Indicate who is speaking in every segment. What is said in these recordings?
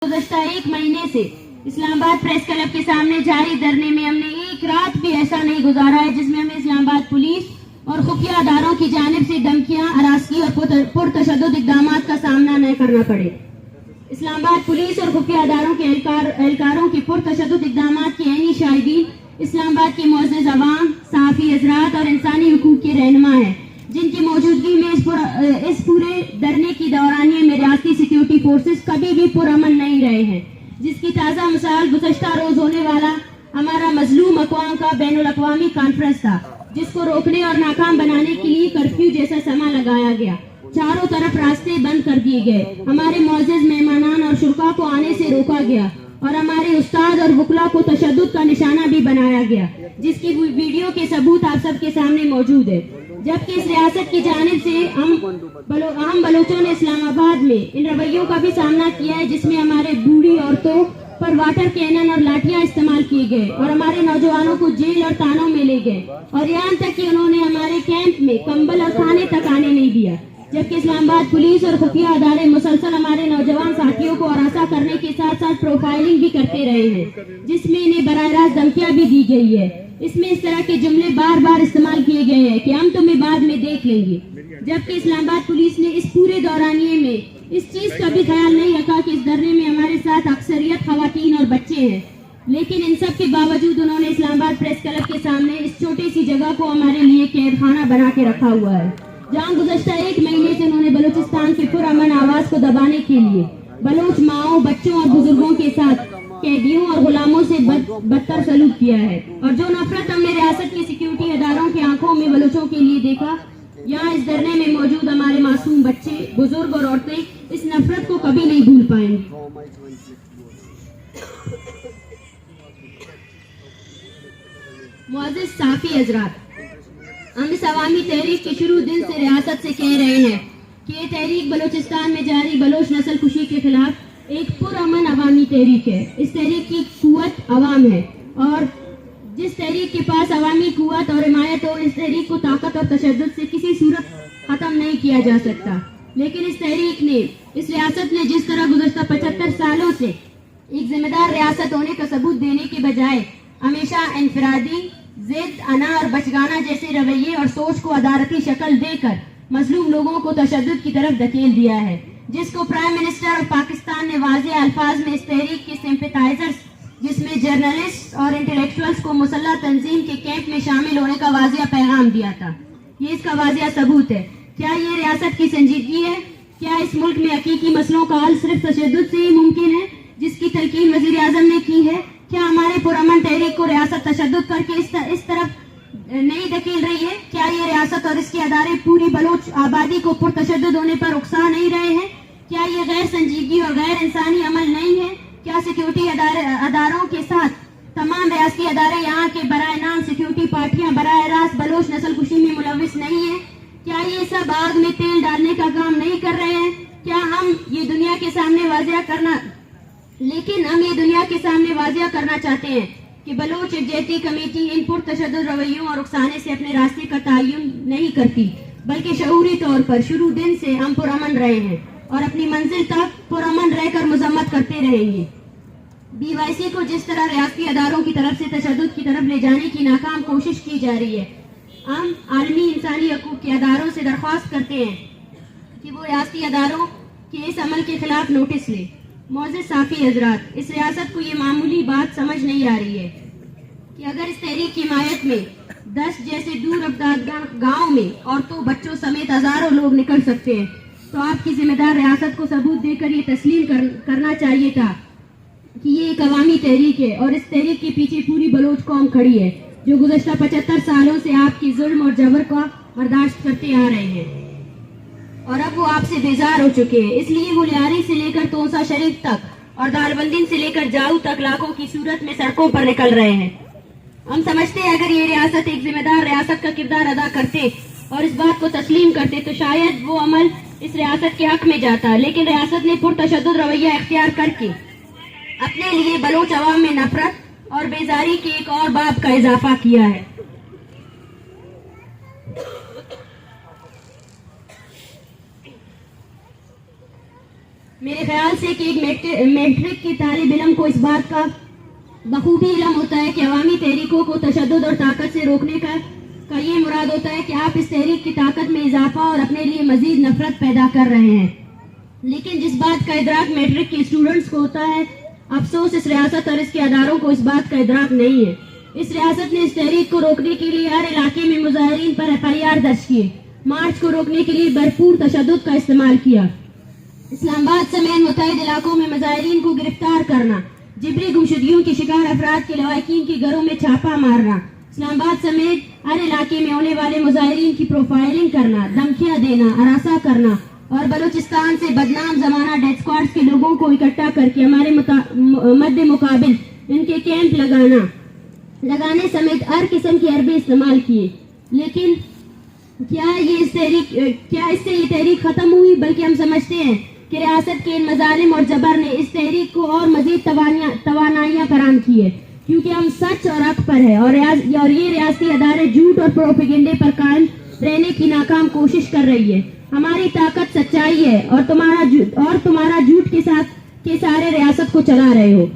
Speaker 1: گزشتہ ایک مہینے سے اسلام آباد پریس کلب کے سامنے جاری دھرنے میں ہم نے ایک رات بھی ایسا نہیں گزارا ہے جس میں ہمیں اسلام آباد پولیس اور خفیہ اداروں کی جانب سے دھمکیاں، ہراسگی اور پرتشدد اقدامات کا سامنا نہ کرنا پڑے۔ اسلام آباد پولیس اور خفیہ اداروں کے اہلکاروں کی پرتشدد اقدامات کی عینی شاہدین اسلام آباد کے معزز عوام، صحافی حضرات اور انسانی حقوق کے رہنما ہیں، جن کی موجودگی میں اس پورے دھرنے کی دورانیے میں ریاستی سیکیورٹی فورسز کبھی بھی پرامن نہیں رہے ہیں، جس کی تازہ مثال گزشتہ روز ہونے والا ہمارا مظلوم اقوام کا بین الاقوامی کانفرنس تھا، جس کو روکنے اور ناکام بنانے کے لیے کرفیو جیسا سما لگایا گیا، چاروں طرف راستے بند کر دیے گئے، ہمارے معزز مہمانان اور شرکاء کو آنے سے روکا گیا اور ہمارے استاد اور وکلاء کو تشدد کا نشانہ بھی بنایا گیا، جس کی ویڈیو کے ثبوت آپ سب کے سامنے موجود ہے۔ جبکہ اس ریاست کی جانب سے ہم بلوچوں نے اسلام آباد میں ان رویوں کا بھی سامنا کیا ہے، جس میں ہمارے بوڑھی عورتوں پر واٹر کینن اور لاٹیاں استعمال کیے گئے اور ہمارے نوجوانوں کو جیل اور تانوں میں لے گئے، اور یہاں تک کہ انہوں نے ہمارے کیمپ میں کمبل اور کھانے تک آنے نہیں دیا۔ جبکہ اسلام آباد پولیس اور خفیہ ادارے مسلسل ہمارے نوجوان ساتھیوں کو ہراساں کرنے کے ساتھ ساتھ پروفائلنگ بھی کرتے رہے ہیں، جس میں انہیں براہ راست دھمکیاں بھی دی گئی ہے۔ اس میں اس طرح کے جملے بار بار استعمال کیے گئے ہیں کہ ہم تمہیں بعد میں دیکھ لیں گے۔ جبکہ اسلام آباد پولیس نے اس پورے دورانیے میں اس چیز کا بھی خیال نہیں رکھا کہ اس دھرنے میں ہمارے ساتھ اکثریت خواتین اور بچے ہیں، لیکن ان سب کے باوجود انہوں نے اسلام آباد پریس کلب کے سامنے اس چھوٹی سی جگہ کو ہمارے لیے قید خانہ بنا کے رکھا ہوا ہے، جہاں گزشتہ ایک مہینے سے انہوں نے بلوچستان کی پرامن آواز کو دبانے کے لیے بلوچ ماؤں، بچوں اور بزرگوں کے ساتھ قیدیوں اور غلاموں سے بدتر سلوک کیا ہے، اور جو نفرت ہم نے ریاست کی سیکیورٹی اداروں کی آنکھوں میں بلوچوں کے لیے دیکھا، یہاں اس دھرنے میں موجود ہمارے معصوم بچے، بزرگ اور عورتیں اس نفرت کو کبھی نہیں بھول پائیں گے۔ معزز صحافی حضرات، ہم اس عوامی تحریک کے شروع دن سے ریاست سے کہہ رہے ہیں کہ یہ تحریک بلوچستان میں جاری بلوچ نسل کشی کے خلاف ایک پرامن عوامی تحریک ہے۔ اس تحریک کی قوت عوام ہے، اور جس تحریک کے پاس عوامی قوت اور حمایت ہو، اس تحریک کو طاقت اور تشدد سے کسی صورت ختم نہیں کیا جا سکتا۔ لیکن اس تحریک نے، اس ریاست نے جس طرح گزشتہ 75 سالوں سے ایک ذمہ دار ریاست ہونے کا ثبوت دینے کے بجائے ہمیشہ انفرادی ضد، انا اور بچگانہ جیسے رویے اور سوچ کو ادارتی شکل دے کر مظلوم لوگوں کو تشدد کی طرف دھکیل دیا ہے، جس کو پرائم منسٹر آف پاکستان نے واضح الفاظ میں اس تحریک کے سمپیتائزرز، جس میں جرنلسٹ اور انٹلیکچوئلز کو مسلح تنظیم کے کیمپ میں شامل ہونے کا واضح پیغام دیا تھا۔ یہ اس کا واضح ثبوت ہے۔ کیا یہ ریاست کی سنجیدگی ہے؟ کیا اس ملک میں حقیقی مسئلوں کا حل صرف تشدد سے ہی ممکن ہے، جس کی تلقین وزیر اعظم نے کی ہے؟ کیا ہمارے پرامن تحریک کو ریاست تشدد کر کے اس طرف نہیں دھکیل رہی ہے؟ کیا یہ ریاست اور اس کے ادارے پوری بلوچ آبادی کو پرتشدد ہونے پر اکسا نہیں رہے ہیں؟ کیا یہ غیر سنجیدگی اور غیر انسانی عمل نہیں ہے؟ کیا سیکیورٹی اداروں کے ساتھ تمام ریاستی ادارے، یہاں کے برائے نام سیکیورٹی پارٹیاں براہ راست بلوچ نسل کشی میں ملوث نہیں ہیں؟ کیا یہ سب آگ میں تیل ڈالنے کا کام نہیں کر رہے ہیں؟ کیا ہم یہ دنیا کے سامنے واضح کرنا چاہتے ہیں کہ بلوچ یکجہتی کمیٹی ان پرتشدد رویوں اور اکسانے سے اپنے راستے کا تعین نہیں کرتی، بلکہ شعوری طور پر شروع دن سے ہم پرامن رہے ہیں اور اپنی منزل تک پرامن رہ کر مذمت کرتے رہیں گے۔ بی وائی سی کو جس طرح ریاستی اداروں کی طرف سے تشدد کی طرف لے جانے کی ناکام کوشش کی جا رہی ہے، ہم عالمی انسانی حقوق کے اداروں سے درخواست کرتے ہیں کہ وہ ریاستی اداروں کے اس عمل کے خلاف نوٹس لیں۔ معزز صحافی حضرات، اس ریاست کو یہ معمولی بات سمجھ نہیں آ رہی ہے کہ اگر اس تحریک کی حمایت میں 10 جیسے دور افتاد گاؤں میں عورتوں، بچوں سمیت ہزاروں لوگ نکل سکتے ہیں، تو آپ کی ذمہ دار ریاست کو ثبوت دے کر یہ تسلیم کرنا چاہیے تھا کہ یہ ایک عوامی تحریک ہے، اور اس تحریک کے پیچھے پوری بلوچ قوم کھڑی ہے، جو گزشتہ 75 سالوں سے آپ کی ظلم اور جبر کا برداشت کرتے آ رہے ہیں، اور اب وہ آپ سے بیزار ہو چکے ہیں۔ اس لیے وہ لیاری سے لے کر تونسا شریف تک اور دارالبندین سے لے کر جاؤ تک لاکھوں کی صورت میں سڑکوں پر نکل رہے ہیں۔ ہم سمجھتے ہیں اگر یہ ریاست ایک ذمہ دار ریاست کا کردار ادا کرتے اور اس بات کو تسلیم کرتے تو شاید وہ عمل اس ریاست کے حق میں جاتا، لیکن ریاست نے پرتشدد رویہ اختیار کر کے اپنے لیے بلوچ عوام میں نفرت اور بیزاری کے ایک اور باب کا اضافہ کیا ہے۔ میرے خیال سے کہ ایک میٹرک کی طالب علم کو اس بات کا بخوبی علم ہوتا ہے کہ عوامی تحریکوں کو تشدد اور طاقت سے روکنے کا یہ مراد ہوتا ہے کہ آپ اس تحریک کی طاقت میں اضافہ اور اپنے لیے مزید نفرت پیدا کر رہے ہیں. لیکن جس بات کا ادراک میٹرک کے اسٹوڈنٹس کو ہوتا ہے، افسوس اس ریاست اور اس کے اداروں کو اس بات کا ادراک نہیں ہے. اس ریاست نے اس تحریک کو روکنے کے لیے ہر علاقے میں مظاہرین پر FIR درج کیے، مارچ کو روکنے کے لیے بھرپور تشدد کا استعمال کیا. اسلام آباد سمیت متعدد علاقوں میں مظاہرین کو گرفتار کرنا، جبری گمشدگیوں کے شکار افراد کے لواحقین کے گھروں میں چھاپا مارنا، اسلام آباد سمیت ہر علاقے میں ہونے والے مظاہرین کی پروفائلنگ کرنا، دھمکیاں دینا، ہراساں کرنا اور بلوچستان سے بدنام زمانہ ڈیتھ اسکواڈ کے لوگوں کو اکٹھا کر کے ہمارے مد مقابل ان کے کیمپ لگانے سمیت ہر قسم کے حربے استعمال کیے. لیکن کیا اس سے یہ تحریک ختم ہوئی؟ بلکہ ہم سمجھتے ہیں کہ ریاست کے ان مظالم اور جبر نے اس تحریک کو اور مزید توانائیاں فراہم کی ہے، کیونکہ ہم سچ اور حق پر ہیں اور یہ ریاستی ادارے جھوٹ اور پروپیگنڈے پر قائم رہنے کی ناکام کوشش کر رہی ہے. ہماری طاقت سچائی ہے اور تمہارا جھوٹ کے سارے ریاست کو چلا رہے ہو.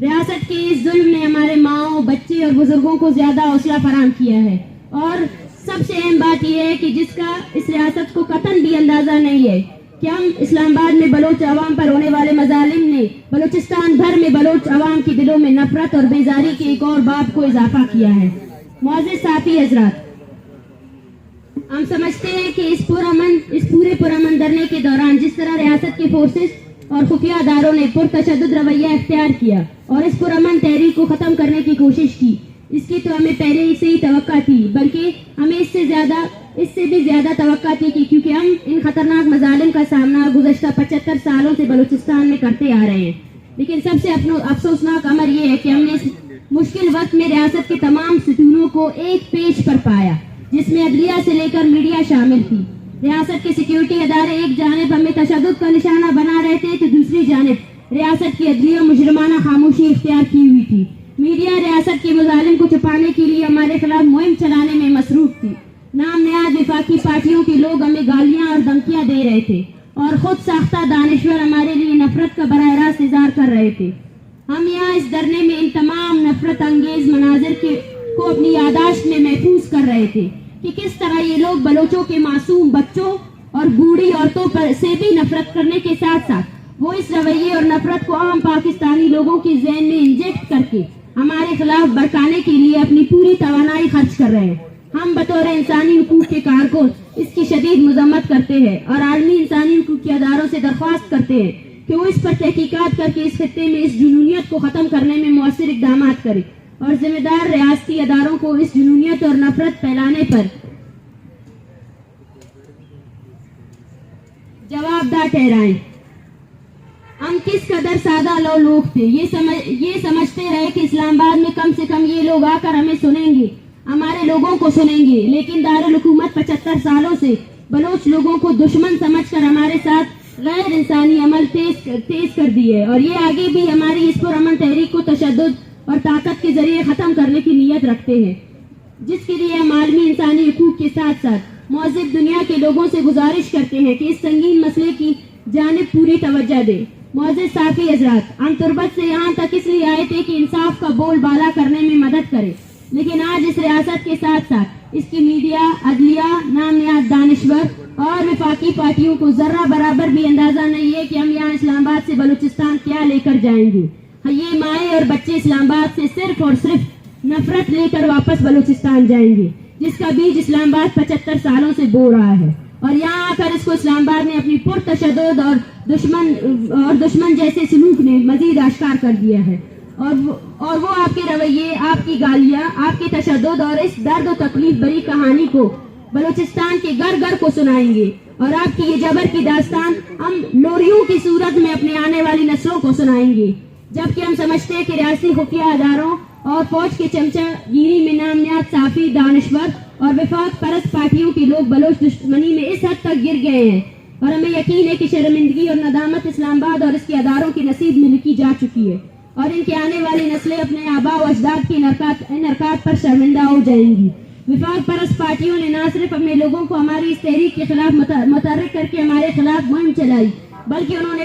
Speaker 1: ریاست کے اس ظلم نے ہمارے ماؤں، بچے اور بزرگوں کو زیادہ حوصلہ فراہم کیا ہے، اور سب سے اہم بات یہ ہے کہ جس کا اس ریاست کو قطعاً بھی اندازہ نہیں ہے کہ ہم اسلام آباد میں بلوچ عوام پر ہونے والے مظالم نے بلوچستان بھر میں بلوچ عوام کے دلوں میں نفرت اور بیزاری کے ایک اور باب کو اضافہ کیا ہے. معزز صحافی حضرات، ہم سمجھتے ہیں کہ اس پورے پرامن دھرنے کے دوران جس طرح ریاست کے فورسز اور خفیہ اداروں نے پرتشدد رویہ اختیار کیا اور اس پرامن تحریک کو ختم کرنے کی کوشش کی، اس کی تو ہمیں پہلے ہی سے ہی توقع تھی، بلکہ ہمیں اس سے بھی زیادہ توقع تھی کہ کیونکہ ہم ان خطرناک مظالم کا سامنا گزشتہ 75 سالوں سے بلوچستان میں کرتے آ رہے ہیں. لیکن سب سے افسوسناک امر یہ ہے کہ ہم نے اس مشکل وقت میں ریاست کے تمام ستونوں کو ایک پیج پر پایا، جس میں عدلیہ سے لے کر میڈیا شامل تھی. ریاست کے سیکیورٹی ادارے ایک جانب ہمیں تشدد کا نشانہ بنا رہے تھے تو دوسری جانب ریاست کی عدلیہ مجرمانہ خاموشی اختیار کی ہوئی تھی. میڈیا ریاست کے مظالم کو چھپانے کے لیے ہمارے خلاف مہم چلانے میں مصروف تھی. نام نہاد وفاقی پارٹیوں کے لوگ ہمیں گالیاں اور دھمکیاں دے رہے تھے اور خود ساختہ دانشور ہمارے لیے نفرت کا براہ راست اظہار کر رہے تھے. ہم یہاں اس دھرنے میں ان تمام نفرت انگیز مناظر کو اپنی یادداشت میں محفوظ کر رہے تھے کہ کس طرح یہ لوگ بلوچوں کے معصوم بچوں اور بوڑھی عورتوں پر سے بھی نفرت کرنے کے ساتھ ساتھ وہ اس رویے اور نفرت کو عام پاکستانی لوگوں کے ذہن میں انجیکٹ کر کے ہمارے خلاف بھڑکانے کے لیے اپنی پوری توانائی خرچ کر رہے ہیں. ہم بطور انسانی حقوق کے کارکن اس کی شدید مذمت کرتے ہیں اور عالمی انسانی حقوق کے اداروں سے درخواست کرتے ہیں کہ وہ اس پر تحقیقات کر کے اس خطے میں اس جنونیت کو ختم کرنے میں مؤثر اقدامات کرے اور ذمہ دار ریاستی اداروں کو اس جنونیت اور نفرت پھیلانے پر جواب دہ ٹھہرائیں. ہم کس قدر سادہ لوگ تھے، یہ سمجھتے رہے کہ اسلام آباد میں کم سے کم یہ لوگ آ کر ہمیں سنیں گے، ہمارے لوگوں کو سنیں گے. لیکن دارالحکومت 75 سالوں سے بلوچ لوگوں کو دشمن سمجھ کر ہمارے ساتھ غیر انسانی عمل تیز کر دی ہے اور یہ آگے بھی ہماری اس پرامن تحریک کو تشدد اور طاقت کے ذریعے ختم کرنے کی نیت رکھتے ہیں، جس کے لیے ہم عالمی انسانی حقوق کے ساتھ ساتھ مہذب دنیا کے لوگوں سے گزارش کرتے ہیں کہ اس سنگین مسئلے کی جانب پوری توجہ دیں. معزز صحافی حضرات، ہم تربت سے یہاں تک اس لیے آئے تھے کہ انصاف کا بول بالا کرنے میں مدد کرے، لیکن آج اس ریاست کے ساتھ ساتھ اس کی میڈیا، عدلیہ، نام نہاد دانشور اور وفاقی پارٹیوں کو ذرہ برابر بھی اندازہ نہیں ہے کہ ہم یہاں اسلام آباد سے بلوچستان کیا لے کر جائیں گے. یہ مائیں اور بچے اسلام آباد سے صرف اور صرف نفرت لے کر واپس بلوچستان جائیں گے، جس کا بیج اسلام آباد 75 سالوں سے بو رہا ہے اور یہاں آ کر اس کو اسلام آباد نے اپنی پرتشدد اور دشمن جیسے سلوک نے مزید آشکار کر دیا ہے اور وہ آپ کے رویے، آپ کی گالیاں، آپ کے تشدد اور اس درد و تکلیف بری کہانی کو بلوچستان کے گھر گھر کو سنائیں گے اور آپ کی یہ جبر کی داستان ہم لوریوں کی صورت میں اپنے آنے والی نسلوں کو سنائیں گے. جبکہ ہم سمجھتے ہیں کہ ریاستی خفیہ اداروں اور فوج کے چمچہ گیری میں نام نہاد صحافی، دانشور اور وفاق پرست پارٹیوں کے لوگ بلوچ دشمنی میں اس حد تک گر گئے ہیں اور ہمیں یقین ہے کہ شرمندگی اور ندامت اسلام آباد اور اس کے اداروں کے نصیب میں لکھی جا چکی ہے اور ان کے آنے والی نسلیں اپنے آباء و اجداد کے انحرکات پر شرمندہ ہو جائیں گی. وفاق پرست پارٹیوں نے نہ صرف اپنے لوگوں کو ہماری اس تحریک کے خلاف متحرک کر کے ہمارے خلاف مہم چلائی، بلکہ انہوں نے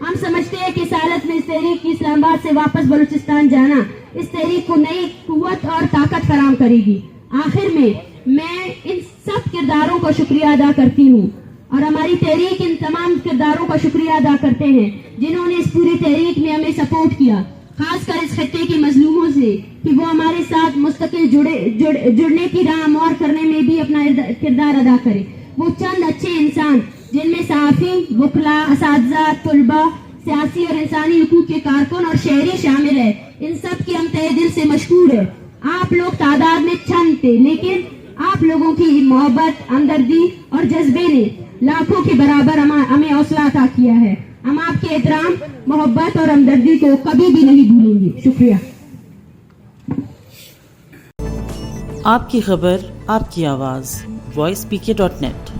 Speaker 1: ہم سمجھتے ہیں کہ اس حالت میں اس تحریک کی اسلام آباد سے واپس بلوچستان جانا اس تحریک کو نئی قوت اور طاقت فراہم کرے گی. آخر میں ان سب کرداروں کا شکریہ ادا کرتی ہوں اور ہماری تحریک ان تمام کرداروں کا شکریہ ادا کرتے ہیں جنہوں نے اس پوری تحریک میں ہمیں سپورٹ کیا، خاص کر اس خطے کے مظلوموں سے کہ وہ ہمارے ساتھ مستقل جڑنے کی راہ ہموار کرنے میں بھی اپنا کردار ادا کرے. وہ چند اچھے انسان جن میں صحافی، وکلاء، اساتذہ، طلباء، سیاسی اور انسانی حقوق کے کارکن اور شہری شامل ہیں، ان سب کی ہم تہ دل سے مشکور ہیں. آپ لوگ تعداد میں چند تھے لیکن آپ لوگوں کی محبت، ہمدردی اور جذبے نے لاکھوں کے برابر ہمیں حوصلہ عطا کیا ہے. ہم آپ کے احترام، محبت اور ہمدردی کو کبھی بھی نہیں بھولیں گے. شکریہ.
Speaker 2: آپ کی خبر، آپ کی آواز، voicepk.net